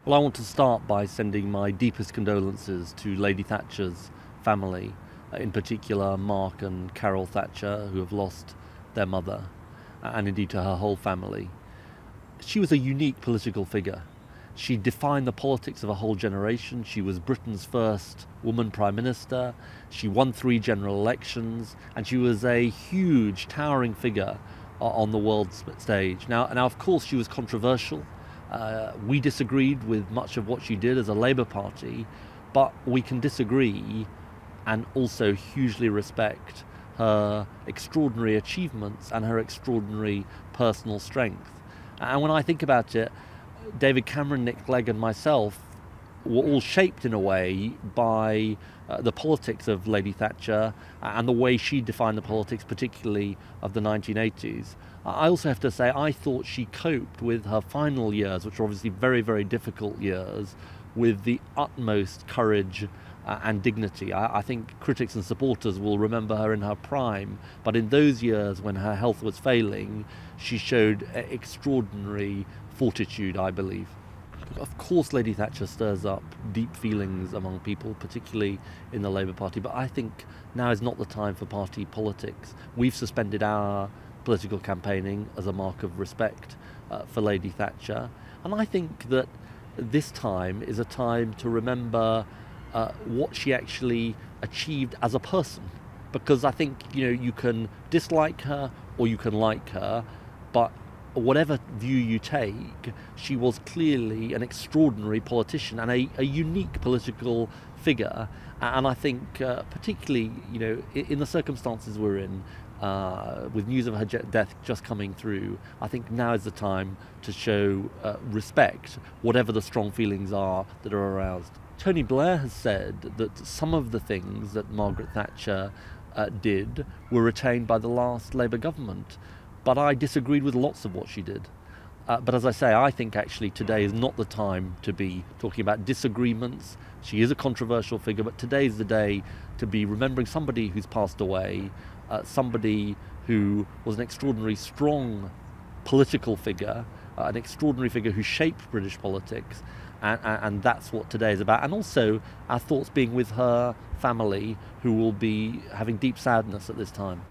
Well, I want to start by sending my deepest condolences to Lady Thatcher's family, in particular Mark and Carol Thatcher, who have lost their mother, and indeed to her whole family. She was a unique political figure. She defined the politics of a whole generation. She was Britain's first woman Prime Minister. She won 3 general elections, and she was a huge, towering figure on the world stage. Now, of course, she was controversial. We disagreed with much of what she did as a Labour Party, but we can disagree and also hugely respect her extraordinary achievements and her extraordinary personal strength. And when I think about it, David Cameron, Nick Clegg and myself were all shaped in a way by the politics of Lady Thatcher and the way she defined the politics, particularly of the 1980s. I also have to say I thought she coped with her final years, which were obviously very, very difficult years, with the utmost courage and dignity. I think critics and supporters will remember her in her prime, but in those years when her health was failing, she showed extraordinary fortitude, I believe. Of course, Lady Thatcher stirs up deep feelings among people, particularly in the Labour Party, but I think now is not the time for party politics. We've suspended our political campaigning as a mark of respect for Lady Thatcher, and I think that this time is a time to remember what she actually achieved as a person, because I think you can dislike her or you can like her, but whatever view you take, she was clearly an extraordinary politician and a unique political figure. And I think particularly in the circumstances we're in, with news of her death just coming through, I think now is the time to show respect, whatever the strong feelings are that are aroused. Tony Blair has said that some of the things that Margaret Thatcher did were retained by the last Labour government, but I disagreed with lots of what she did. But as I say, I think actually today is not the time to be talking about disagreements. She is a controversial figure, but today is the day to be remembering somebody who's passed away, somebody who was an extraordinary strong political figure, an extraordinary figure who shaped British politics, and that's what today is about. And also our thoughts being with her family, who will be having deep sadness at this time.